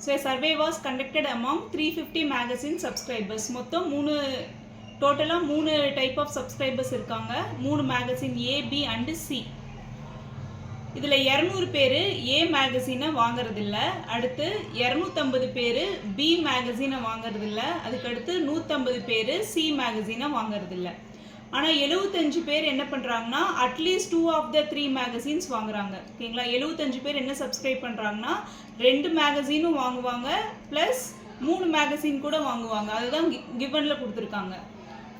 So a survey was conducted among 350 magazine subscribers. மொத்தம் டோட்டலாக 3 type of subscribers இருக்காங்க. 3 magazine A, B and C. இதில் 200 பேர் A மேகசினை வாங்குறதில்ல. அடுத்து 250 பேர் B மேகசினை வாங்குறதில்ல. அதுக்கடுத்து 150 பேர் C மேகசினை வாங்குறதில்ல. ஆனால் 75 பேர் என்ன பண்ணுறாங்கன்னா அட்லீஸ்ட் 2 ஆஃப் த 3 மேகசின்ஸ் வாங்குறாங்க. ஓகேங்களா? 75 பேர் என்ன சப்ஸ்கிரைப் பண்ணுறாங்கன்னா 2 மேகசினும் வாங்குவாங்க ப்ளஸ் 3 மேகசின் கூட வாங்குவாங்க. அதுதான் கிவனில் கொடுத்துருக்காங்க.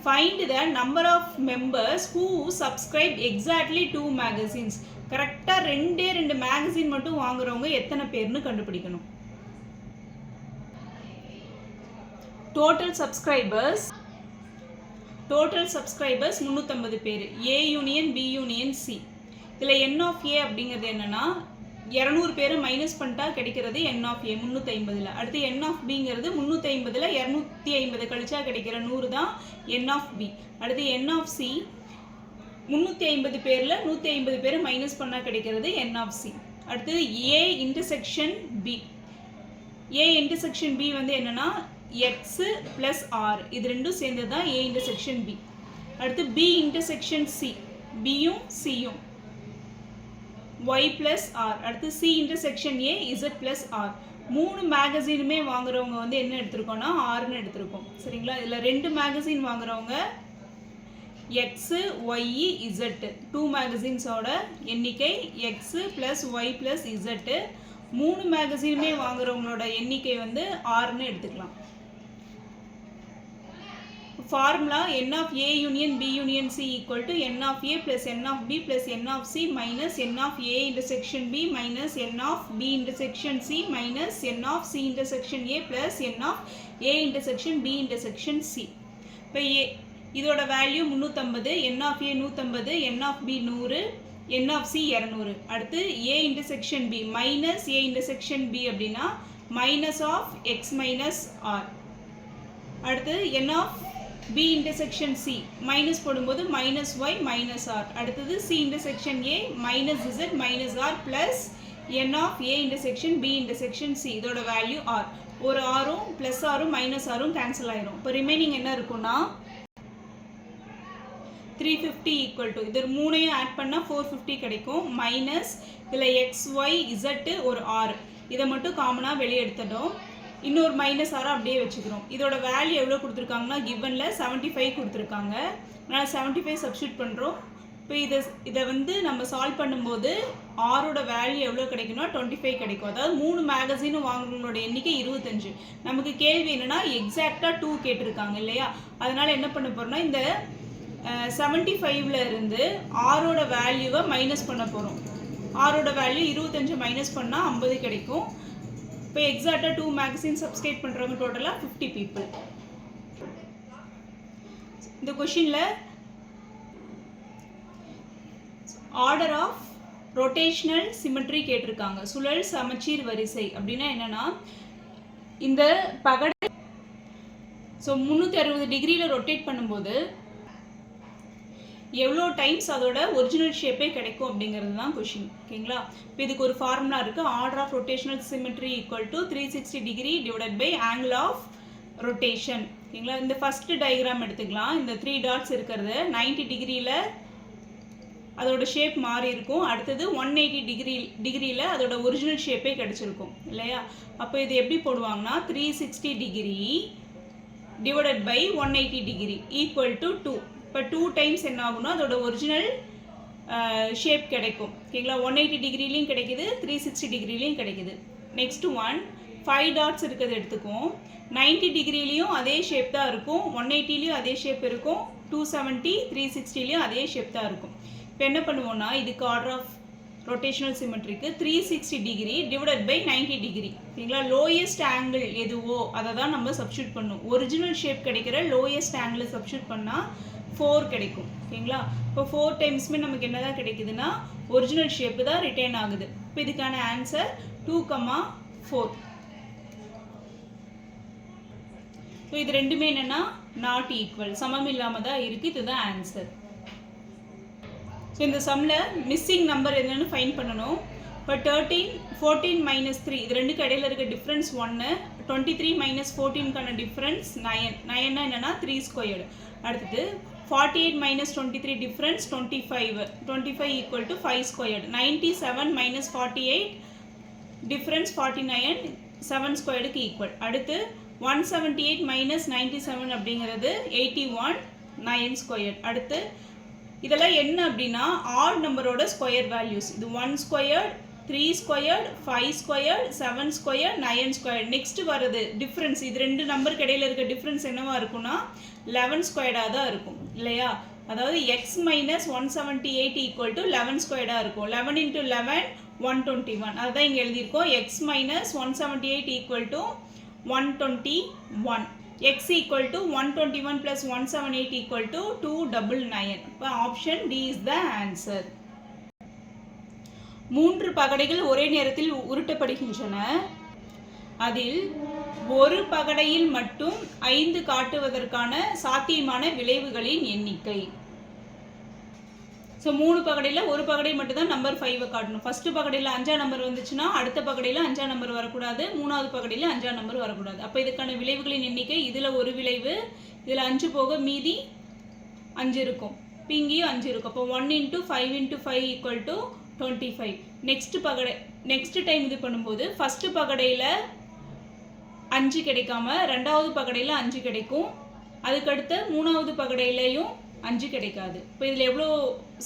Find the number of members who subscribe exactly 2 magazines. கரெக்டாக 2 மேகசின் மட்டும் வாங்குறவங்க எத்தனை பேர்னு கண்டுபிடிக்கணும். டோட்டல் சப்ஸ்கிரைபர்ஸ் 350 பேர். A union B union C. இதில் N of A அப்படிங்கிறது என்னன்னா 200 பேரை மைனஸ் பண்ணிட்டா கிடைக்கிறது N of A 350. அடுத்து N of Bங்கிறது 350ல் 250 கழிச்சா கிடைக்கிற 100 தான் N of B. அடுத்து N of C 350 பேரில் 150 பேரை மைனஸ் பண்ணால் கிடைக்கிறது N of C. அடுத்து A intersection B. A intersection B வந்து என்னன்னா X + R. இது ரெண்டும் சேர்ந்தது தான் A இன்டர்செக்ஷன் B. அடுத்து B intersection C. Bயும் Cயும் Y + R. அடுத்து C intersection A Z + R. 3 மேகசினுமே வாங்குறவங்க வந்து என்ன எடுத்திருக்கோம்னா Rன்னு எடுத்திருக்கோம். சரிங்களா? இதில் 2 மேகசின் வாங்குறவங்க X Y Z. 2 மேகசின்ஸோட எண்ணிக்கை X + Y + Z. 3 மேகசினுமே வாங்குறவங்களோட எண்ணிக்கை வந்து Rன்னு எடுத்துக்கலாம். Formula N of A union B union C equal to N of A plus N of B plus N of C minus N of A intersection B minus N of B intersection C minus N of C intersection A plus N of A intersection B intersection C. இப்போ இதோட value 350, N of A 150, N of B 100, N of C 200. அடுத்து A intersection B minus A intersection B அப்படின்னா minus of X minus R. அடுத்து N of B intersection C minus போடும்போது minus Y minus R. அடுத்தது C intersection A minus Z minus R plus N of A intersection B intersection C. இதோட value R. ஒரு ஆரும் plus ஆரும் minus ஆரும் cancel ஆயிரும். இப்போ remaining என்ன இருக்குன்னா 350 equal to இது 3ஐயும் add பண்ணால் 450 கிடைக்கும். மைனஸ் இதில் XY Z ஒரு R. இதை மட்டும் காமனாக வெளியே எடுத்துட்டோம். இன்னொரு மைனஸ் ஆரை அப்படியே வச்சுக்கிறோம். இதோட வேல்யூ எவ்வளோ கொடுத்துருக்காங்கன்னா கிவனில் 75 கொடுத்துருக்காங்க. அதனால் 75 சப்ஸ்டியூட் பண்ணுறோம். இப்போ இதை வந்து நம்ம சால்வ் பண்ணும்போது ஆரோட வேல்யூ எவ்வளோ கிடைக்குன்னா 25 கிடைக்கும். அதாவது 3 மேகசினும் வாங்குறவங்களோட எண்ணிக்கை 25. நமக்கு கேள்வி என்னென்னா எக்ஸாக்டாக 2 கேட்டிருக்காங்க இல்லையா? அதனால் என்ன பண்ண போகிறோம்னா இந்த 75ல் இருந்து ஆரோட வேல்யூவை மைனஸ் பண்ண போகிறோம். ஆரோட வேல்யூ 25 மைனஸ் பண்ணால் 50 கிடைக்கும். இப்போ எக்ஸாக்டாக 2 மேகசின் சப்ஸ்கிரைப் பண்ணுறவங்க டோட்டலாக 50 பீப்புள். இந்த கொஷினில் ஆர்டர் ஆஃப் ரொட்டேஷ்னல் சிமெட்ரி கேட்டிருக்காங்க. சுழல் சமச்சீர் வரிசை அப்படின்னா என்னென்னா இந்த பகடை 360 டிகிரியில் ரொட்டேட் பண்ணும்போது எவ்வளோ டைம்ஸ் அதோட ஒரிஜினல் ஷேப்பே கிடைக்கும் அப்படிங்கிறது தான் கொஷின். ஓகேங்களா? இப்போ இதுக்கு ஒரு ஃபார்முலா இருக்குது. Order of rotational symmetry equal to 360 degree divided by angle of rotation. ஓகேங்களா? இந்த ஃபஸ்ட்டு டயக்ராம் எடுத்துக்கலாம். இந்த 3 டாட்ஸ் இருக்கிறது 90 டிகிரியில் அதோட ஷேப் மாறி இருக்கும். அடுத்தது 180 டிகிரியில் அதோட ஒரிஜினல் ஷேப்பே கிடச்சிருக்கும் இல்லையா? அப்போ இது எப்படி போடுவாங்கன்னா 360 degree divided by 180 degree equal to 2. இப்போ 2 டைம்ஸ் என்ன ஆகும்னா அதோட ஒரிஜினல் ஷேப் கிடைக்கும். ஓகேங்களா? 180 டிகிரிலையும் கிடைக்குது, 360 டிகிரிலையும் கிடைக்குது. நெக்ஸ்ட் 5 டாட்ஸ் இருக்கிறது எடுத்துக்குவோம். 90 டிகிரிலையும் அதே ஷேப் தான் இருக்கும், 180லையும் அதே ஷேப் இருக்கும், 270 360லையும் அதே ஷேப் தான் இருக்கும். இப்போ என்ன பண்ணுவோம்னா இதுக்கு ஆர்டர் ஆஃப் ரொட்டேஷனல் சிமெட்ரிக்கு 360 டிகிரி டிவைடட் பை 90 டிகிரி. ஓகேங்களா? லோயஸ்ட் ஆங்கிள் எதுவோ அதை தான் நம்ம சப்ஸ்டியூட் பண்ணும். ஒரிஜினல் ஷேப் கிடைக்கிற லோயஸ்ட் ஆங்கிளை சப்ஸ்டியூட் பண்ணால் 4 கிடைக்கும். ஓகேங்களா? இப்போ 4 டைம்ஸுமே நமக்கு என்ன தான் கிடைக்குதுன்னா ஒரிஜினல் ஷேப்பு தான் ரிட்டைன் ஆகுது. இப்போ இதுக்கான ஆன்சர் 2,4. ஸோ இது ரெண்டுமே என்னென்னா நாட் ஈக்குவல், சமம் இல்லாமல் தான் இருக்குது. இதுதான் ஆன்சர். ஸோ இந்த சம்மில் மிஸ்ஸிங் நம்பர் என்னென்னு ஃபைண்ட் பண்ணணும். இப்போ 14 மைனஸ் 3 இது ரெண்டுக்கு இடையில இருக்க டிஃப்ரென்ஸ் 1. 23 மைனஸ் 14க்கான டிஃப்ரென்ஸ் 9. 9னா என்னன்னா 3 ஸ்கொயர்டு. அடுத்தது 48 minus 23 difference 25. 25 equal to 5 squared. 97 minus 48 difference 49 7 squared க்கு equal. அடுத்து 178 minus 97 அப்படிங்கிறது 81 9 squared. அடுத்து இதெல்லாம் என்ன அப்படின்னா ஆட் நம்பரோட ஸ்கொயர் வேல்யூஸ். இது 1 squared 3 squared 5 squared 7 squared 9 squared. Next வருது டிஃப்ரென்ஸ். இது ரெண்டு நம்பருக்கு இடையில இருக்க டிஃப்ரென்ஸ் என்னவா இருக்கும்னா 11 ஸ்கொயர்டாக தான் இருக்கும் இல்லையா? அதாவது எக்ஸ் மைனஸ் 178 ஈக்குவல் டு 11 ஸ்கொயர்டாக இருக்கும். 11 into 11 121. அதுதான் இங்கே எழுதியிருக்கோம். X minus 178 equal to 121. X equal to 121 plus 178 equal to 299. இப்போ option D is the answer. 3 பகடைகள் ஒரே நேரத்தில் உருட்டப்படுகின்றன. அதில் ஒரு பகடையில் மட்டும் 5 காட்டுவதற்கான சாத்தியமான விளைவுகளின் எண்ணிக்கை. ஸோ 3 பகடையில் ஒரு பகடை மட்டும் தான் நம்பர் 5 காட்டணும். ஃபர்ஸ்ட் பகடையில் 5ஆம் நம்பர் வந்துச்சுன்னா அடுத்த பகடையில் 5ஆம் நம்பர் வரக்கூடாது, 3வது பகடையில் 5ஆம் நம்பர் வரக்கூடாது. அப்போ இதுக்கான விளைவுகளின் எண்ணிக்கை இதில் ஒரு விளைவு, இதில் 5 போக மீதி 5 இருக்கும். இப்போ இங்கேயும் 5 இருக்கும். அப்போ 1 into 5 into 5 equal to 25. Next time இது பண்ணும்போது ஃபர்ஸ்ட் பகடையில் 5 கிடைக்காம 2வது பகடையில் 5 கிடைக்கும். அதுக்கடுத்து 3வது பகடையிலையும் 5 கிடைக்காது. இப்போ இதில் எவ்வளோ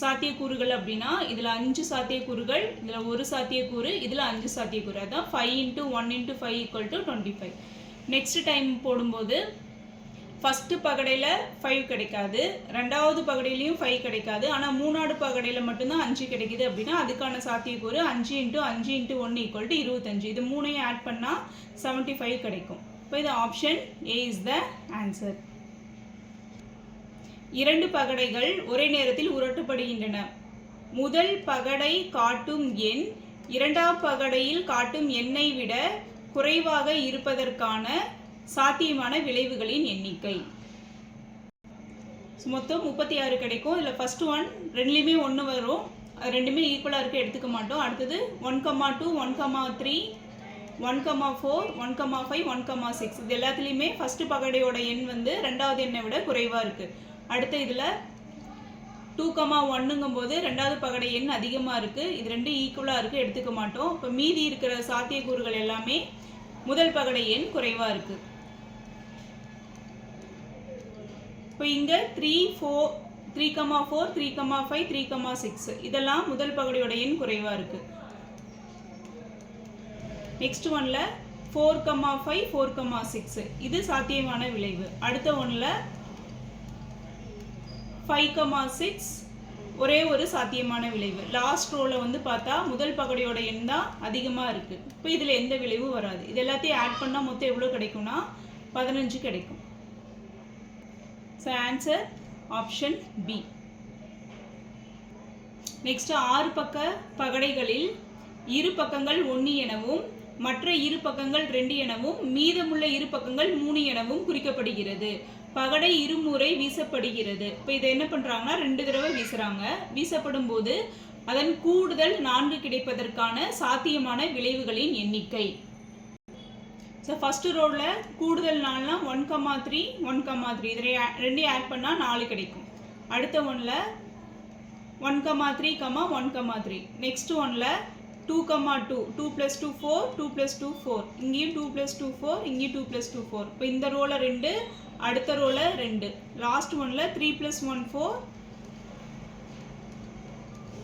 சாத்தியக்கூறுகள் அப்படின்னா இதில் 5 சாத்தியக்கூறுகள், இதில் ஒரு சாத்தியக்கூறு, இதில் 5 சாத்தியக்கூறு. அதான் 5 into 1 into 5 equal to 25. Next time போடும்போது ஃபஸ்ட்டு பகடையில் 5 கிடைக்காது, 2வது பகடையிலையும் 5 கிடைக்காது. ஆனால் 3வது பகடையில் மட்டும்தான் 5 கிடைக்குது அப்படின்னா அதுக்கான சாத்தியக்கூறு 5 into 5 into 1 equal to 25. இது மூணையும் ஆட் பண்ணால் 75 கிடைக்கும். இப்போ இது option A is the answer. 2 பகடைகள் ஒரே நேரத்தில் உருட்டப்படுகின்றன. முதல் பகடை காட்டும் எண் 2ஆம் பகடையில் காட்டும் எண்ணை விட குறைவாக இருப்பதற்கான சாத்தியமான விளைவுகளின் எண்ணிக்கை. மொத்தம் 36 கிடைக்கும். இதில் ஃபர்ஸ்ட் ஒன் ரெண்டுலேயுமே 1 வரும், ரெண்டுமே ஈக்குவலாக இருக்க எடுத்துக்க மாட்டோம். அடுத்தது 1,2 1,3 1,4 1,5 1,6 இது எல்லாத்துலேயுமே ஃபர்ஸ்ட் பகடையோட எண் வந்து 2வது எண்ணை விட குறைவாக இருக்குது. அடுத்து இதில் 2,1ங்கும் போது 2வது பகடை எண் அதிகமாக இருக்குது, இது ரெண்டு ஈக்குவலாக இருக்குது எடுத்துக்க மாட்டோம். இப்போ மீதி இருக்கிற சாத்தியக்கூறுகள் எல்லாமே முதல் பகடை எண் குறைவாக இருக்குது. இப்போ இங்கே 3,4 3,4 3,5 3,6 இதெல்லாம் முதல் பகடையோட எண் குறைவாக இருக்குது. நெக்ஸ்ட் ஒன்ல 4,5 4,6 இது சாத்தியமான விளைவு. அடுத்த ஒன்ல 5,6 ஒரே ஒரு சாத்தியமான விளைவு. லாஸ்ட் ரோவில் வந்து பார்த்தா முதல் பகடையோட எண் தான் அதிகமாக இருக்குது. இப்போ இதில் எந்த விளைவும் வராது. இது எல்லாத்தையும் ஆட் பண்ணால் மொத்தம் எவ்வளோ கிடைக்கும்னா 15 கிடைக்கும். So answer option B. Next 6 பக்க பகடைகளில் இரு பக்கங்கள் 1 எனவும் மற்ற இரு பக்கங்கள் 2 எனவும் மீதமுள்ள இரு பக்கங்கள் 3 எனவும் குறிக்கப்படுகிறது. பகடை இருமுறை வீசப்படுகிறது. இப்போ இதை என்ன பண்ணுறாங்கன்னா 2 தடவை வீசுகிறாங்க. வீசப்படும் போது அதன் கூடுதல் 4 கிடைப்பதற்கான சாத்தியமான விளைவுகளின் எண்ணிக்கை. ஸோ ஃபஸ்ட்டு ரோவில் கூடுதல் 4னா 1,3 1,3 இது ரெண்டையும் ஆட் பண்ணால் 4 கிடைக்கும். அடுத்த ஒன்றில் 1,3 1,3 நெக்ஸ்ட் ஒன்றில் 2,2 2 + 2 4 2 + 2 4 இங்கேயும் 2 + 2 4 இங்கேயும் 2 + 2 4. இப்போ இந்த ரோவில் 2 அடுத்த ரோவில் 2 லாஸ்ட் ஒன்றில் 3 + 1 4.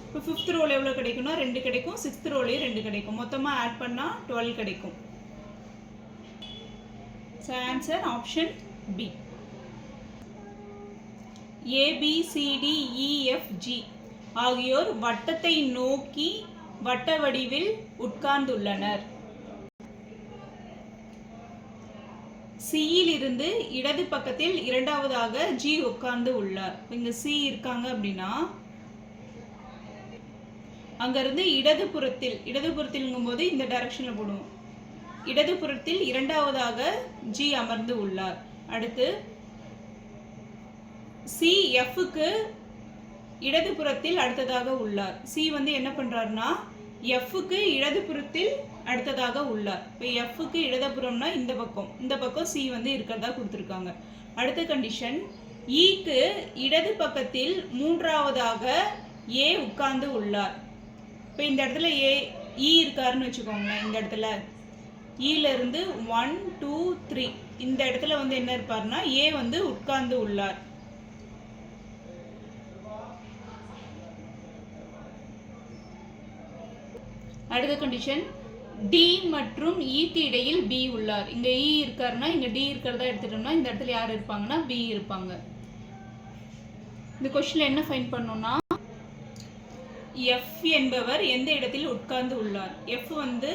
இப்போ 5th ரோவில் எவ்வளோ கிடைக்கும்னா 2 கிடைக்கும். 6th ரோலையும் 2 கிடைக்கும். மொத்தமாக ஆட் பண்ணால் 12 கிடைக்கும். So answer option B. A, B, C, D, E, F, G ஆகியோர் வட்டத்தை நோக்கி வட்ட வடிவில் உட்கார்ந்துள்ளனர். சியிலிருந்து இடது பக்கத்தில் இரண்டாவதாக G உட்கார்ந்து உள்ளார். இங்க C இருக்காங்க அப்படின்னா அங்கிருந்து இடதுபுறத்தில்ங்கும் போது இந்த டைரக்ஷன்ல போடுவோம். இடதுபுறத்தில் இரண்டாவதாக G அமர்ந்து உள்ளார். அடுத்து C Fக்கு இடதுபுறத்தில் அடுத்ததாக உள்ளார். C வந்து என்ன பண்றாருன்னா எஃப்க்கு இடதுபுறத்தில் அடுத்ததாக உள்ளார். இப்போ எஃப்க்கு இடதுபுறம்னா இந்த பக்கம் சி வந்து இருக்கிறதா கொடுத்துருக்காங்க. அடுத்த கண்டிஷன், ஈக்கு இடது பக்கத்தில் மூன்றாவதாக ஏ உட்கார்ந்து உள்ளார். இப்போ இந்த இடத்துல இ இருக்காருன்னு வச்சுக்கோங்களேன். இந்த இடத்துல ஈல இருந்து 1 2 3 இந்த இடத்துல வந்து என்ன இருப்பார்னா ஏ வந்து உட்கார்ந்து உள்ளார். அடுத்த கண்டிஷன், டி மற்றும் ஈக்கு இடையில் பி உள்ளார். இங்க இ இருக்காருன்னா இங்க டி இருக்கிறதா எடுத்துட்டோம்னா இந்த இடத்துல யார் இருப்பாங்கன்னா பி இருப்பாங்க. இந்த கொஸ்டின்ல என்ன ஃபைண்ட் பண்ணோம்னா, எஃப் என்பவர் எந்த இடத்தில் உட்கார்ந்து உள்ளார், எஃப் வந்து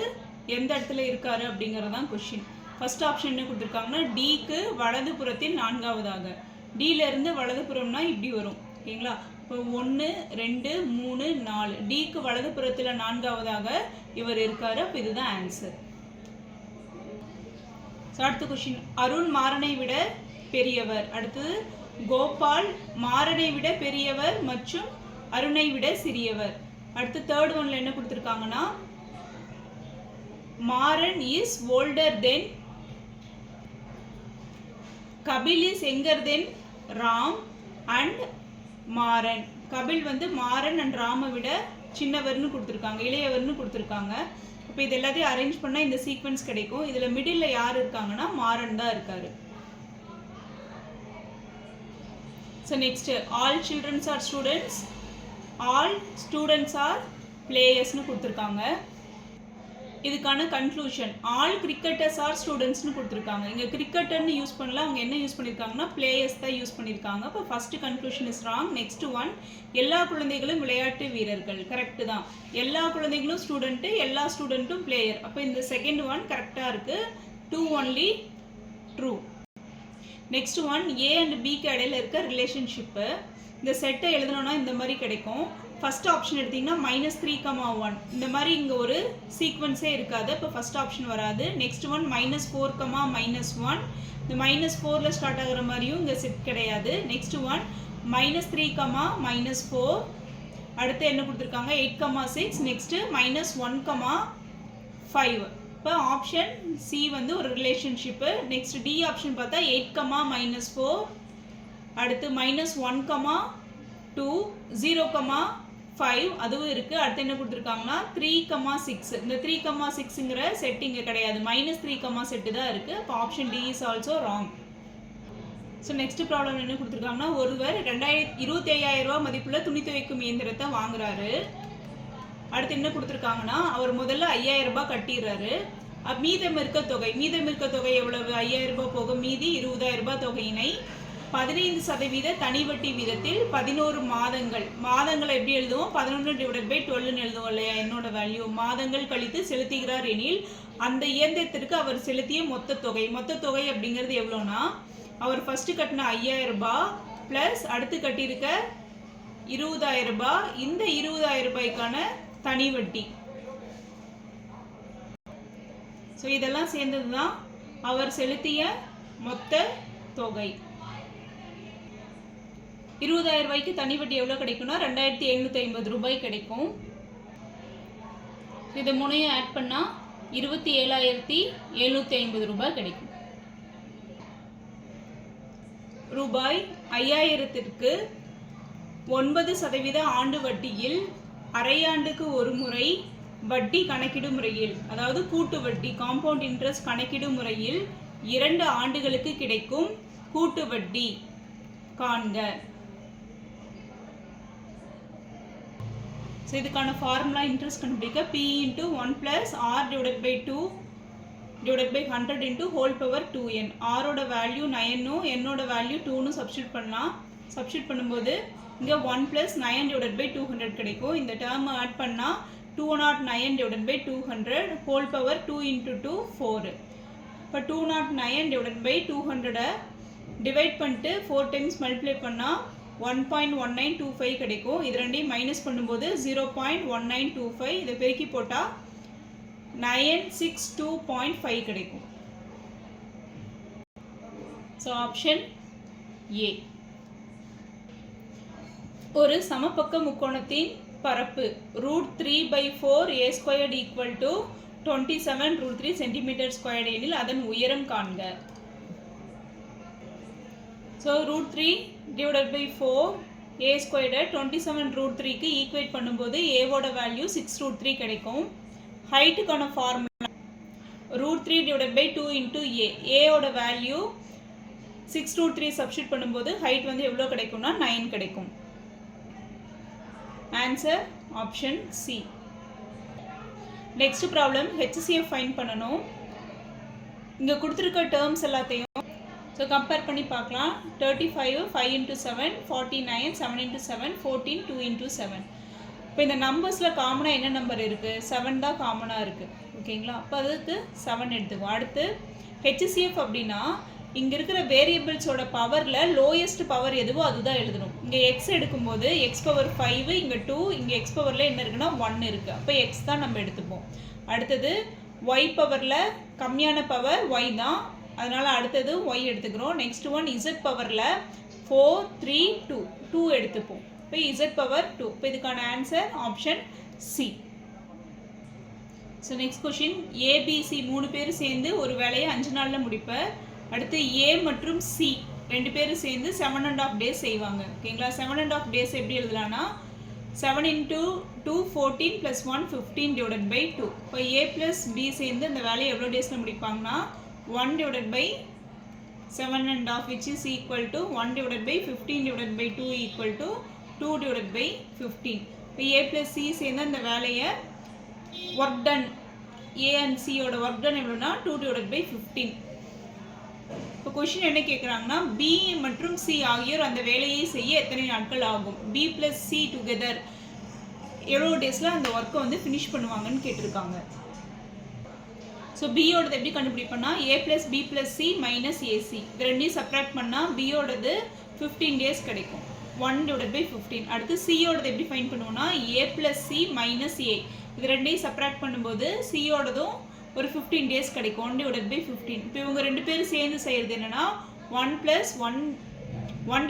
எந்த இடத்துல இருக்காரு அப்படிங்கறதான் கொஸ்டின். ஃபர்ஸ்ட் ஆப்ஷன் என்ன கொடுத்துருக்காங்கன்னா டிக்கு வலது புறத்தில் நான்காவதாக. டில இருந்து வலது புறம்னா இப்படி வரும். ஓகேங்களா? இப்போ 1 2 3 4 டிக்கு வலது புறத்தில் நான்காவதாக இவர் இருக்காரு. அப்போ இதுதான் ஆன்சர். அடுத்த கொஸ்டின், அருண் மாறனை விட பெரியவர். அடுத்தது, கோபால் மாறனை விட பெரியவர் மற்றும் அருணை விட சிறியவர். அடுத்து தேர்ட் ஒன்ல என்ன கொடுத்துருக்காங்கன்னா, Maran is older than, Kapil is younger than Ram and Maran. Kapil வந்து மாறன் அண்ட் ராமை விட சின்னவர்னு கொடுத்துருக்காங்க, இளையவர்னு கொடுத்துருக்காங்க. இப்போ இது எல்லாத்தையும் அரேஞ்ச் பண்ணால் இந்த சீக்வன்ஸ் கிடைக்கும். இதில் மிடில் யார் இருக்காங்கன்னா மாறன் தான் இருக்காரு. So next, all childrens are students, all students are பிளேயர்ஸ்னு கொடுத்துருக்காங்க. இதுக்கான கன்க்ளூஷன், ஆல் கிரிக்கெட்டர்ஸ் ஆர் ஸ்டூடெண்ட்ஸ்னு கொடுத்துருக்காங்க. இங்கே கிரிக்கெட்டர்னு யூஸ் பண்ணல, அவங்க என்ன யூஸ் பண்ணியிருக்காங்கன்னா பிளேயர்ஸ் தான் யூஸ் பண்ணியிருக்காங்க. இப்போ first conclusion is wrong. Next one, எல்லா குழந்தைகளும் விளையாட்டு வீரர்கள். கரெக்டு தான். எல்லா குழந்தைகளும் ஸ்டூடெண்ட்டு, எல்லா ஸ்டூடெண்ட்டும் பிளேயர். அப்போ இந்த செகண்ட் ஒன் கரெக்டாக இருக்குது. 2 only true. Next one, A and பிக்கு இடையில இருக்க ரிலேஷன்ஷிப்பு. இந்த செட்டை எழுதணும்னா இந்த மாதிரி கிடைக்கும். ஃபர்ஸ்ட் ஆப்ஷன் எடுத்தீங்கன்னா -3, 1 இந்த மாதிரி இங்கே ஒரு சீக்வன்ஸே இருக்காது. இப்போ ஃபர்ஸ்ட் ஆப்ஷன் வராது. நெக்ஸ்ட் ஒன் -4, -1 இந்த -4ல் ஸ்டார்ட் ஆகிற மாதிரியும் இங்கே செட் கிடையாது. நெக்ஸ்ட் ஒன் -3, -4 அடுத்து என்ன கொடுத்துருக்காங்க 8, 6 நெக்ஸ்ட்டு -1, 5. இப்போ ஆப்ஷன் சி வந்து ஒரு ரிலேஷன்ஷிப்பு. நெக்ஸ்ட் டி ஆப்ஷன் பார்த்தா 8, -4 அடுத்து -1, 2 0, 5 அதுவும் இருக்குது. அடுத்து என்ன கொடுத்துருக்காங்கன்னா 3, 6 இந்த 3, 6ங்கிற செட் இங்கே கிடையாது. -3, செட்டு தான் இருக்குது. இப்போ option D is also wrong. So next problem என்ன கொடுத்துருக்காங்கன்னா, ஒருவர் 25,000 ரூபா மதிப்புள்ள துணி துவைக்கும் இயந்திரத்தை வாங்குறாரு. அடுத்து என்ன கொடுத்துருக்காங்கன்னா, அவர் முதல்ல 5,000 ரூபாய் கட்டிடுறாரு. மீதம் இருக்க தொகை எவ்வளவு? 5,000 ரூபாய் போக மீதி 20,000 ரூபாய் தொகையினை 15% தனி வட்டி வீதத்தில் 11 மாதங்களை எப்படி எழுதுவோம்? 11/12 எழுதுவோம் இல்லையா? என்னோட வேல்யூ மாதங்கள் கழித்து செலுத்துகிறார் எனில் அந்த இயந்திரத்திற்கு அவர் செலுத்திய மொத்த தொகை அப்படிங்கிறது எவ்வளோனா, அவர் ஃபர்ஸ்ட் கட்டின 5,000 ரூபாய் பிளஸ் அடுத்து கட்டியிருக்க 20,000 ரூபாய், இந்த 20,000 ரூபாய்க்கான தனி வட்டி. ஸோ இதெல்லாம் சேர்ந்தது தான் அவர் செலுத்திய மொத்த தொகை. 20,000 ரூபாய்க்கு தனி வட்டி எவ்வளோ கிடைக்கும்னா 2,750 ரூபாய் கிடைக்கும். இதை மூணையும் ஆட் பண்ணால் 27,750 ரூபாய் கிடைக்கும். ரூபாய் 5,000த்திற்கு 9% ஆண்டு வட்டியில் அரையாண்டுக்கு ஒரு முறை வட்டி கணக்கிடும் முறையில், அதாவது கூட்டு வட்டி காம்பவுண்ட் இன்ட்ரெஸ்ட் கணக்கிடும் முறையில் 2 ஆண்டுகளுக்கு கிடைக்கும் கூட்டு வட்டி காண்க. ஸோ இதுக்கான ஃபார்முலா இன்ட்ரெஸ்ட் கண்டுபிடிக்க P × 1 + R / 2 / 100 × whole power 2n. ஆரோட வேல்யூ 9னும் என்னோட வேல்யூ 2னு சப்ஸ்டியூட் பண்ணலாம். சப்ஸ்டியூட் பண்ணும்போது இங்கே 1 + 9 / 200 கிடைக்கும். இந்த டேர்ம் ஆட் பண்ணால் 209 / 200 whole power 2 × 2 4. இப்போ 209 / 200 டிவைட் பண்ணிட்டு 4 டைம்ஸ் மல்டிப்ளை பண்ணால் 1.1925 கிடைக்கும். இது ரெண்டையும் மைனஸ் பண்ணும்போது 0.1925, இதை பெருக்கி போட்டால் 962.5 கிடைக்கும். So option A. ஒரு சமபக்க முக்கோணத்தின் பரப்பு √3/4 a squared equal to 27 √3 cm² எனில் அதன் உயரம் காண்க. ஸோ √3/4 a squared 27 √3க்கு ஈக்குவேட் பண்ணும்போது ஏவோட வேல்யூ 6√3 கிடைக்கும். ஹைட்டுக்கான ஃபார்முலா √3/2 into a. ஏவோட வேல்யூ 6√3 சப்ஸ்டியூட் பண்ணும்போது ஹைட் வந்து எவ்வளோ கிடைக்கும்னா 9 கிடைக்கும். Answer option C. Next problem HCF find பண்ணணும். இங்கே கொடுத்துருக்க டேர்ம்ஸ் எல்லாத்தையும் ஸோ கம்பேர் பண்ணி பார்க்கலாம். 35 5 into 7 49 7 into 7 14 2 into 7. இப்போ இந்த நம்பர்ஸில் காமனாக என்ன நம்பர் இருக்குது? 7 தான் காமனாக இருக்குது. ஓகேங்களா? அப்போ அதுக்கு 7 எடுத்துக்குவோம். அடுத்து HCF அப்படின்னா இங்கே இருக்கிற வேரியபிள்ஸோட பவரில் லோயஸ்ட் பவர் எதுவோ அதுதான் எழுதணும். இங்கே எக்ஸ் எடுக்கும்போது எக்ஸ் பவர் 5, இங்கே 2, இங்கே எக்ஸ் பவரில் என்ன இருக்குன்னா 1 இருக்குது. அப்போ எக்ஸ் தான் நம்ம எடுத்துப்போம். அடுத்தது ஒய் பவரில் கம்மியான பவர் ஒய் தான், அதனால் அடுத்தது ஒய் எடுத்துக்கிறோம். நெக்ஸ்ட் ஒன் இசட் பவரில் 4 3 2 எடுத்துப்போம். இப்போ இசட் பவர் 2. இப்போ இதுக்கான answer option C. So next question, ABC 3 பேர் சேர்ந்து ஒரு வேலையை 5 நாளில் முடிப்பேன். அடுத்து ஏ மற்றும் சி 2 பேரும் சேர்ந்து 7.5 days செய்வாங்க. ஓகேங்களா? 7.5 days எப்படி எழுதலாம்னா 7 into 2 14 plus 1 15 divided by 2. இப்போ ஏ ப்ளஸ் பி சேர்ந்து இந்த வேலையை எவ்வளோ டேஸில் முடிப்பாங்கன்னா 1 divided by 7.5 which is equal to 1 divided by 15 divided by 2 equal to 2 divided by 15. இப்போ ஏ ப்ளஸ் சி சேர்ந்து இந்த வேலையை ஒர்க் டன் ஏ அண்ட் சியோட ஒர்க் டன் எவ்வளோனா 2 divided by 15. இப்போ கொஷின் என்ன கேட்குறாங்கன்னா பி மற்றும் சி ஆகியோர் அந்த வேலையை செய்ய எத்தனை நாட்கள் ஆகும்? பி ப்ளஸ் சி டுகெதர் எவ்வளோ டேஸில் அந்த ஒர்க்கை வந்து ஃபினிஷ் பண்ணுவாங்கன்னு கேட்டிருக்காங்க. ஸோ பியோடது எப்படி கண்டுபிடிப்போம்னா A plus B plus C minus AC இது ரெண்டையும் சப்ராக்ட் பண்ணால் பியோடது 15 days கிடைக்கும். 1 divided by 15. அடுத்து சியோடது எப்படி ஃபைண்ட் பண்ணுவோம்னா ஏ ப்ளஸ் சி மைனஸ் ஏ இது ரெண்டையும் சப்ராக்ட் பண்ணும்போது சியோடதும் ஒரு 15 days கிடைக்கும். 1 divided by 15. இப்போ இவங்க 2 பேரும் சேர்ந்து செய்கிறது என்னென்னா 1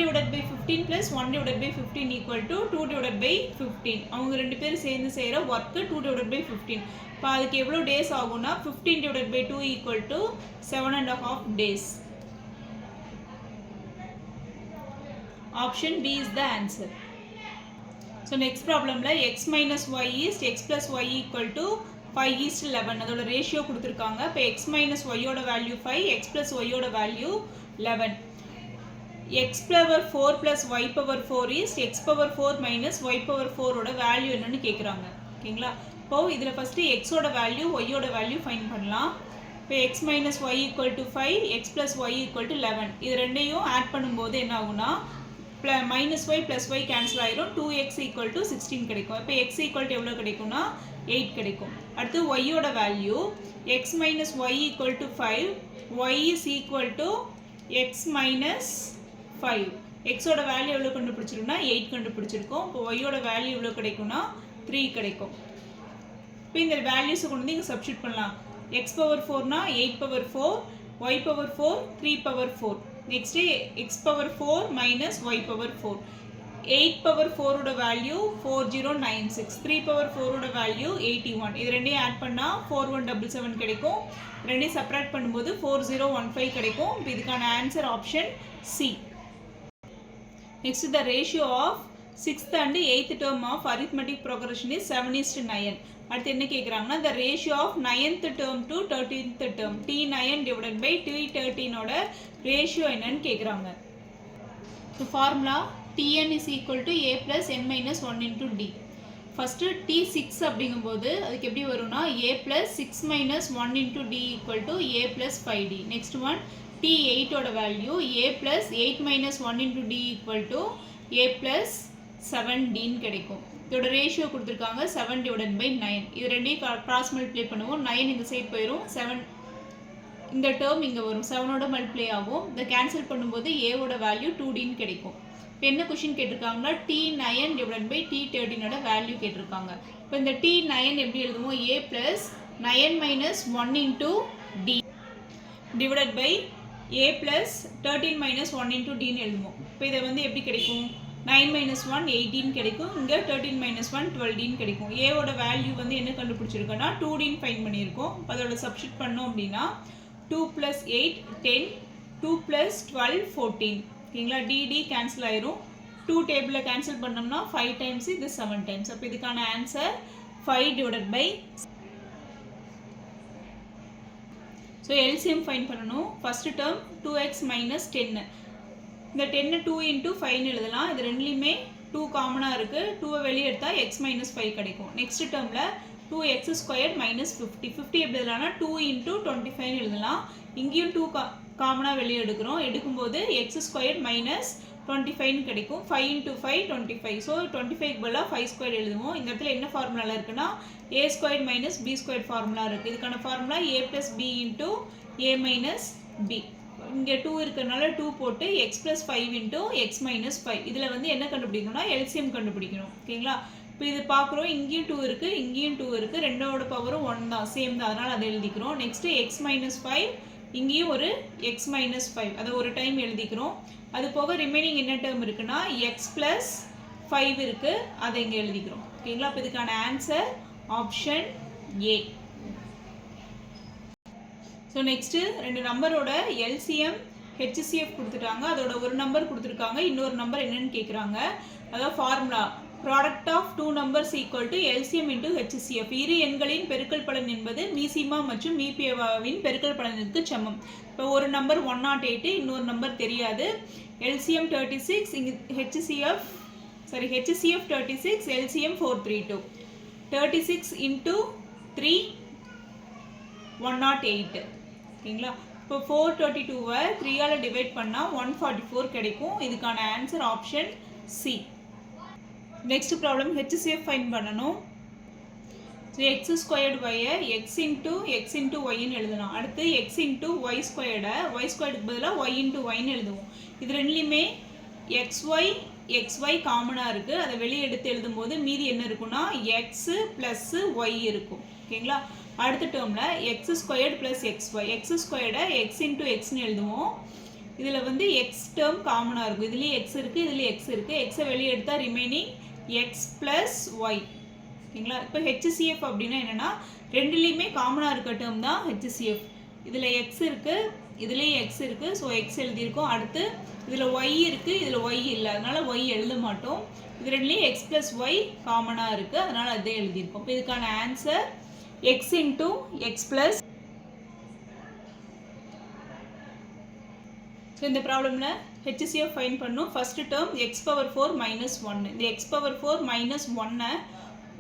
divided by 15 plus 1 divided by 15 equal to 2 divided by 15. அவங்க 2 பேரும் சேர்ந்து செய்கிற ஒர்க்கு 2 divided by 15. இப்போ அதுக்கு எவ்வளோ டேஸ் ஆகும்னா 15 divided by 2 equal to 7.5 days. Option B is the answer. So next problemல x minus y is x plus y equal to 5:11. அதோட ratio கொடுத்துருக்காங்க. இப்போ x minus y ஓட வேல்யூ 5, x plus y ஓட value 11. x power 4 plus y power 4 is x power 4 minus y power 4 ஓட value என்னன்னு கேட்குறாங்க. ஓகேங்களா? இப்போ இதில் ஃபஸ்ட்டு x ஓட வேல்யூ y ஓட வேல்யூ ஃபைண்ட் பண்ணலாம். இப்போ x minus y equal to 5, x plus y equal to 11. இது ரெண்டையும் ஆட் பண்ணும்போது என்ன ஆகுனா minus y plus y cancel ஆயிரும். 2x equal to 16 கிடைக்கும். இப்போ x equal to எவ்வளோ கிடைக்கும்னா 8 கிடைக்கும். அடுத்து y ஓட value x minus y equal to 5, y is equal to x minus 5. x ஓட வேல்யூ எவ்வளோ கண்டுபிடிச்சிருக்குன்னா 8 கண்டுபிடிச்சிருக்கோம். இப்போ y ஓட வேல்யூ எவ்வளோ கிடைக்கும்னா 3 கிடைக்கும். இப்போ இந்த வேல்யூஸை கொண்டு வந்து இங்கே சப்ஸ்டியூட் பண்ணலாம். x power 4னா 8 power 4, y power 4, 3 power 4. Next x power 4 minus y power 4. 8 power 4 ஓட வேல்யூ 4096, 3 power 4 ஓட வேல்யூ 81. இது ரெண்டையும் ஆட் பண்ணால் 4177 கிடைக்கும். ரெண்டையும் சப்ராக்ட் பண்ணும்போது 4015 கிடைக்கும். இப்போ இதுக்கான answer option C. Next the ratio of 6th and 8th term of arithmetic progression is 7:9. அடுத்து என்ன கேட்குறாங்கன்னா the ratio of 9th term to 13th term T9 divided by T13 ஓட ரேஷியோ என்னன்னு கேட்குறாங்க. So formula Tn is equal to a plus n minus 1 into d. First T6 அப்படிங்கும்போது அதுக்கு எப்படி வரும்னா a plus 6 minus 1 into d equal to a plus 5d. Next one T8 ஓட value a plus 8 minus 1 into d equal to a plus 7dன்னு கிடைக்கும். இதோட ratio கொடுத்துருக்காங்க 7 divided by 9. இது ரெண்டையும் கிராஸ் மல்டிப்ளை பண்ணுவோம். 9 இந்த சைட் போயிடும், 7 இந்த டேர்ம் இங்கே வரும், 7ஓட மல்டிப்ளை ஆகும். இதை கேன்சல் பண்ணும்போது ஏவோட வேல்யூ 2dன்னு கிடைக்கும். இப்போ என்ன கொஷின் கேட்டிருக்காங்கன்னா T9 divided by T13ஓட வேல்யூ கேட்டிருக்காங்க. இப்போ இந்த T9 எப்படி எழுதுவோம்? a plus 9 minus 1 into d divided by a plus 13 minus 1 into dன்னு எழுதுவோம். இப்போ இதை வந்து எப்படி கிடைக்கும்? 9 minus 1 18 கிடைக்கும். இங்கே 13 minus 1 12 கிடைக்கும். ஏவோட வேல்யூ வந்து என்ன கண்டுபிடிச்சிருக்கோன்னா 2D ஃபைன் பண்ணியிருக்கோம். அதோட சப்ஸ்டிட் பண்ணோம் அப்படின்னா 2 plus 8 10 2 plus 12 14 ஓகேங்களா. டிடி கேன்சல் ஆயிரும். 2 டேபிளில் கேன்சல் பண்ணோம்னா 5 times இது 7 times. அப்போ இதுக்கான answer 5 divided by. So LCM find பண்ணணும். First term 2x minus 10. இந்த 10 2 into 5 எழுதலாம். இது ரெண்டுலேயுமே 2 காமனாக இருக்குது. 2 வெளியே எடுத்தால் x minus 5 கிடைக்கும். நெக்ஸ்ட் டேர்மில் 2x squared minus 50. 50 எப்படி எழுதலாம்னா 2 into 25 எழுதலாம். இங்கேயும் 2 காமனாக வெளியே எடுக்கிறோம். எடுக்கும்போது x squared minus 25 கிடைக்கும். 5 into 5 25. ஸோ 25க்கு பதிலாக 5 squared எழுதுவோம். இந்த இடத்துல என்ன ஃபார்முலாவில் இருக்குன்னா a squared minus b squared formula இருக்குது. இதுக்கான formula a plus b into a minus b. இங்கே 2 இருக்கிறதுனால 2 போட்டு x plus 5 into x minus 5. இதில் வந்து என்ன கண்டுபிடிக்கணும்னா எல்சிஎம் கண்டுபிடிக்கணும். ஓகேங்களா. இப்போ இது பார்க்குறோம். இங்கேயும் 2 இருக்குது, இங்கேயும் 2 இருக்குது. ரெண்டோட பவரும் 1 தான், சேம் தான். அதனால் அதை எழுதிக்கிறோம். நெக்ஸ்ட்டு x minus 5, இங்கேயும் ஒரு x minus 5. அதை ஒரு டைம் எழுதிக்கிறோம். அது போக ரிமைனிங் என்ன டேர்ம் இருக்குன்னா x plus 5 இருக்குது, அதை இங்கே எழுதிக்கிறோம். ஓகேங்களா. இப்போ இதுக்கான answer option A. So next ரெண்டு நம்பரோட எல்சிஎம் ஹெச்சிசிஎஃப் கொடுத்துட்டாங்க. அதோட ஒரு நம்பர் கொடுத்துருக்காங்க, இன்னொரு நம்பர் என்னன்னு கேட்குறாங்க. அதாவது formula product of 2 numbers equal to LCM into HCF. இரு எண்களின் பெருக்கல் பலன் என்பது மீசிமா மற்றும் மீபிஏவாவின் பெருக்கல் பலனுக்கு சமம். இப்போ ஒரு நம்பர் 108, இன்னொரு நம்பர் தெரியாது. எல்சிஎம் 36, இங்கே ஹெச்சிசிஎஃப் 36, எல்சிஎம் 432. 36 into 3 108. ஓகேங்களா. இப்போ 432-வை 3ஆல் டிவைட் பண்ணால் 144 கிடைக்கும். இதுக்கான answer option C. Next problem HCF find பண்ணணும். ஸோ எக்ஸ் ஸ்கொயர்டு ஒய்யை எக்ஸ் இன்ட்டு ஒய்ன்னு எழுதலாம். அடுத்து எக்ஸ் இன்ட்டு ஒய் ஸ்கொயர்டை ஒய் ஸ்கொயர்டுக்கு பதிலாக ஒய் இன்ட்டு ஒய்ன்னு எழுதுவோம். இது ரெண்டுலேயுமே எக்ஸ்ஒய் காமனாக இருக்குது. அதை வெளியே எடுத்து எழுதும்போது மீதி என்ன இருக்குன்னா எக்ஸு ப்ளஸ்ஸு ஒய் இருக்கும். ஓகேங்களா. அடுத்த டேர்மில் X squared plus XY. X ஸ்கொயர்டை எக்ஸ் இன்ட்டு எக்ஸ்ன்னு எழுதுவோம். இதில் வந்து எக்ஸ் டேர்ம் காமனாக இருக்கும். இதுலேயும் எக்ஸ் இருக்குது, இதுலேயும் எக்ஸ் இருக்குது. எக்ஸை வெளியே எடுத்தால் ரிமைனிங் எக்ஸ் ப்ளஸ் ஒய். ஓகேங்களா. இப்போ ஹெச்சிசிஎஃப் அப்படின்னா என்னென்னா ரெண்டுலேயுமே காமனாக இருக்க டேர்ம் தான் ஹெச்சிசிஎஃப். இதில் எக்ஸ் இருக்குது, இதுலேயும் எக்ஸ் இருக்குது. ஸோ எக்ஸ் எழுதியிருக்கோம். அடுத்து இதில் ஒய் இருக்குது, இதில் ஒய் இல்லை, அதனால் ஒய் எழுத மாட்டோம். இது ரெண்டுலேயும் எக்ஸ் ப்ளஸ் ஒய் காமனாக இருக்குது, அதனால் அதே எழுதியிருக்கோம். இப்போ இதுக்கான answer X into X plus. So இந்த ப்ராப்ளமில் ஹெச்சிசிஎஃப் ஃபைன் பண்ணும். First term X power 4 minus 1. இந்த எக்ஸ் பவர் 4 மைனஸ் 1-ஐ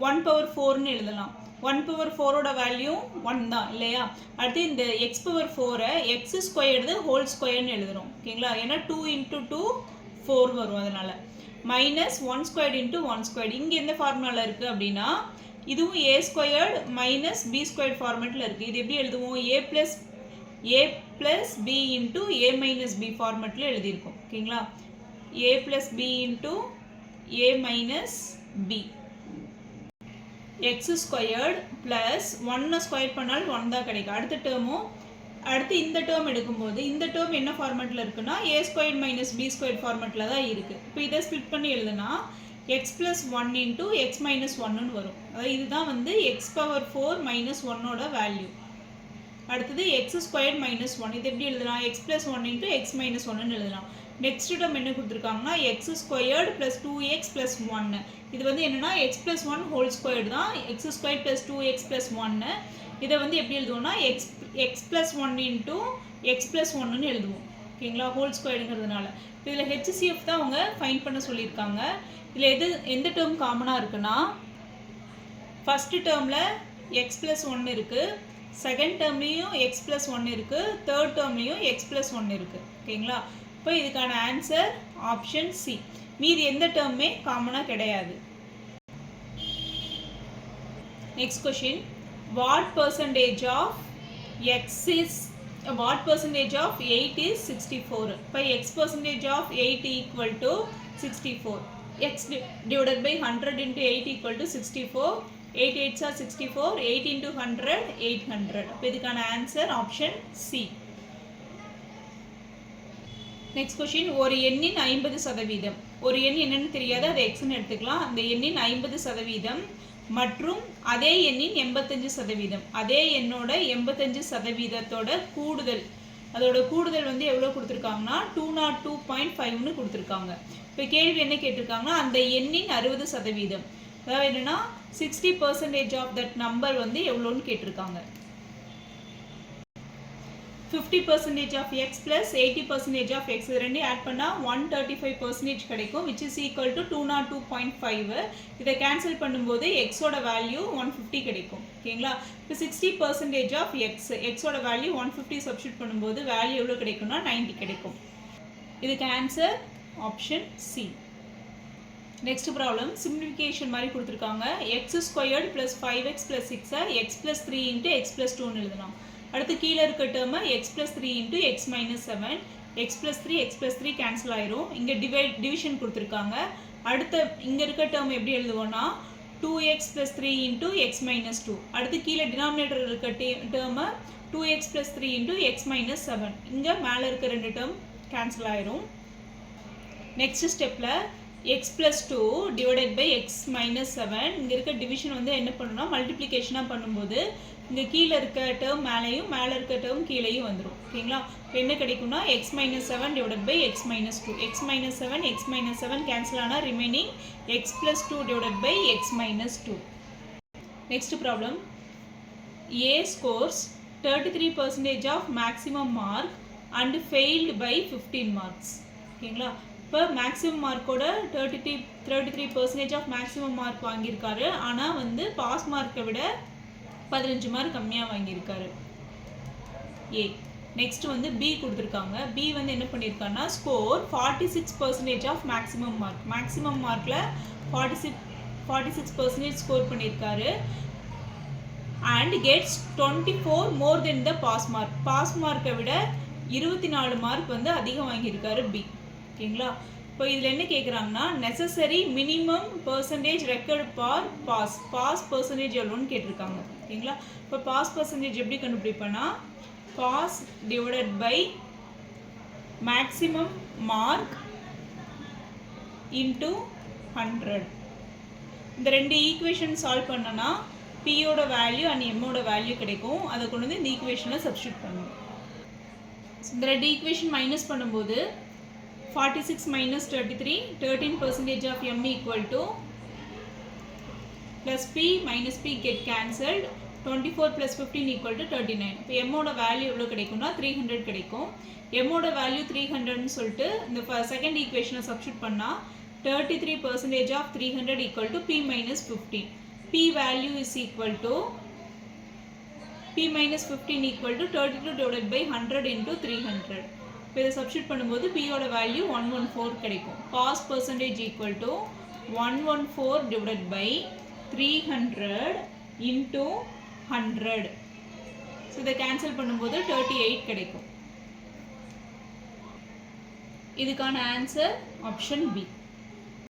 1 பவர் 4ன்னு எழுதலாம். 1 பவர் 4ஓட வேல்யூ 1 தான் இல்லையா. அடுத்து இந்த எக்ஸ் பவர் 4-ஐ எக்ஸ் ஸ்கொயர்டு ஹோல் ஸ்கொயர்னு எழுதுகிறோம். ஓகேங்களா. ஏன்னா 2 into 2 4 வரும். அதனால் மைனஸ் 1 ஸ்கொயர்டு இன்ட்டு 1 ஸ்கொயர்டு. இங்கே எந்த ஃபார்முலாவில் இருக்குது அப்படின்னா இதுவும் A squared minus B squared ஃபார்மேட்டில் இருக்குது. இது எப்படி எழுதுவோம்? A plus B into A minus B ஃபார்மேட்டில் எழுதியிருக்கோம். ஓகேங்களா. A plus B into A minus B. X squared plus 1 square பண்ணால் 1 தான் கிடைக்கும். அடுத்து இந்த டேர்ம் எடுக்கும்போது இந்த டேர்ம் என்ன ஃபார்மேட்டில் இருக்குன்னா A squared minus B squared ஃபார்மேட்டில் தான் இருக்குது. இப்போ இதை ஸ்ப்ளிட் பண்ணி எழுதுனா X plus 1 into X minus 1ன்னு வரும். அதாவது இதுதான் வந்து எக்ஸ் பவர் 4 மைனஸ் 1ஓட வேல்யூ. அடுத்தது எக்ஸ் ஸ்கொயர்டு மைனஸ் 1. இது எப்படி எழுதலாம்? X plus 1 into X minus 1ன்னு எழுதலாம். நெக்ஸ்ட் டேர்ம் என்ன கொடுத்துருக்காங்கன்னா X squared plus 2x plus 1. இது வந்து என்னென்னா எக்ஸ் ப்ளஸ் 1 ஹோல் ஸ்கொயர்டு தான். X squared plus 2x plus 1. இதை வந்து எப்படி எழுதுவோம்னா X plus 1 into X plus 1ன்னு எழுதுவோம். ஓகேங்களா. ஹோல் ஸ்கொயர்டுங்கிறதுனால இதில் ஹெச்சிசிஎஃப் தான் அவங்க ஃபைன் பண்ண சொல்லியிருக்காங்க. இதில் எந்த டேர்ம் காமனாக இருக்குன்னா ஃபஸ்ட்டு டேர்மில் எக்ஸ் ப்ளஸ் 1 இருக்குது, செகண்ட் டேர்ம்லேயும் எக்ஸ் ப்ளஸ் 1 இருக்குது, தேர்ட் டேர்ம்லேயும் எக்ஸ் ப்ளஸ் 1 இருக்குது. ஓகேங்களா. இப்போ இதுக்கான ஆன்சர் ஆப்ஷன் சி. மீதி எந்த டேர்மே காமனாக கிடையாது. Next question, what percentage of 8 is 64? இப்போ x percentage of 8 equal to 64. x divided by 100 into 8 equal to 64. 8 8s are 64. 8 into 100 800. இப்போ இதுக்கான answer option C. Next question, ஒரு எண்ணின் 50%. ஒரு எண் என்னன்னு தெரியாது, அதை எக்ஸ்ன்னு எடுத்துக்கலாம். அந்த எண்ணின் 50% மற்றும் அதே எண்ணின் 85%. அதே எண்ணோட 85%தோட கூடுதல், அதோட கூடுதல் வந்து எவ்வளோ கொடுத்துருக்காங்கன்னா 202.5ன்னு கொடுத்துருக்காங்க. இப்போ கேள்வி என்ன கேட்டிருக்காங்கன்னா அந்த எண்ணின் 60%, அதாவது என்னன்னா 60% ஆஃப் தட் நம்பர் வந்து எவ்வளோன்னு கேட்டிருக்காங்க. 50% of x plus 80% of x இது ரெண்டையும் ஆட் பண்ணால் 135% கிடைக்கும், which is equal to 202.5. இதை கேன்சல் பண்ணும்போது எக்ஸோட வேல்யூ 150 கிடைக்கும். ஓகேங்களா? இப்போ 60% of எக்ஸோட வேல்யூ 150 சப்ஸ்டியூட் பண்ணும்போது வேல்யூ எவ்வளோ கிடைக்கும்னா 90 கிடைக்கும். இதுக்கு answer option C. Next problem, simplification மாதிரி கொடுத்துருக்காங்க. X squared plus 5x plus 6 X plus 3 into X plus 2ன்னு எழுதலாம். அடுத்து கீழே இருக்க டேர்மை X plus 3 into X minus 7, X plus 3 cancel ஆயிரும். இங்கே டிவிஷன் கொடுத்துருக்காங்க. அடுத்த இங்கே இருக்க டேர்ம் எப்படி எழுதுவோம்னா 2x plus 3 into X minus 2. அடுத்து கீழே டினாமினேட்டர் இருக்க டேர்மை 2x plus 3 into X minus 7. இங்கே மேலே இருக்க ரெண்டு டேர்ம் கேன்சல் ஆயிரும். நெக்ஸ்ட் ஸ்டெப்பில் x plus 2 divided by X minus 7. இங்கே இருக்க டிவிஷன் வந்து என்ன பண்ணணும்னா மல்டிப்ளிகேஷனாக பண்ணும்போது இங்கே கீழே இருக்க டேர்ம் மேலேயும் மேலே இருக்க டேர்ம் கீழேயும் வந்துடும். ஓகேங்களா? இப்போ என்ன கிடைக்கும்னா X minus 7 divided by X minus 2. X minus 7 cancel ஆனால் remaining X plus 2 divided by X minus 2. Next problem, A scores 33% of maximum mark and failed by 15 marks. ஓகேங்களா? இப்போ மேக்ஸிமம் மார்க்கோட 33% ஆஃப் மேக்ஸிமம் மார்க் வாங்கியிருக்காரு. ஆனால் வந்து pass மார்க்கை விட 15 mark கம்மியாக வாங்கியிருக்காரு ஏ. நெக்ஸ்ட் வந்து பி கொடுத்துருக்காங்க. பி வந்து என்ன பண்ணியிருக்காருன்னா score 46% of maximum mark. Maximum மார்க்கில் 46% ஸ்கோர் பண்ணியிருக்காரு. And gets 24 more then the pass mark. Pass மார்க்கை விட 24 மார்க் வந்து அதிகம் வாங்கியிருக்காரு பி. ஓகேங்களா? இப்போ இதில் என்ன கேட்குறாங்கன்னா necessary minimum percentage record for pass percentage எவ்வளோன்னு கேட்டிருக்காங்க. ஓகேங்களா? இப்போ பாஸ் பர்சன்டேஜ் எப்படி கண்டுபிடிப்பேன்னா pass divided by maximum mark into 100. இந்த ரெண்டு ஈக்குவேஷன் சால்வ் பண்ணனா பியோட வேல்யூ அண்ட் எம்மோட வேல்யூ கிடைக்கும். அதை கொண்டு வந்து இந்த ஈக்குவேஷனில் சப்ஸ்டியூட் பண்ணணும். இந்த ரெண்டு ஈக்குவேஷன் மைனஸ் பண்ணும்போது 46 minus 33, 13% of m equal to plus p minus p get cancelled, 24 plus 15 equal to 39. இப்போ m ஓட வேல்யூ எவ்வளோ கிடைக்கும்னா 300 கிடைக்கும். m ஓட வேல்யூ 300ன்னு சொல்லிட்டு இந்த செகண்ட் ஈக்குவேஷனை சப்ஸ்டியூட் பண்ணால் 33% of 300 equal to p minus 15. p value is equal to p minus 15 equal to 32 divided by 100 into 300. இப்போ இதை சப்ஸ்டியூட் பண்ணும்போது பியோட வேல்யூ 114 கிடைக்கும். Pass percentage equal to 114 divided by 300 into 100. So இதை கேன்சல் பண்ணும்போது 38 கிடைக்கும். இதுக்கான ஆன்சர் ஆப்ஷன் பி.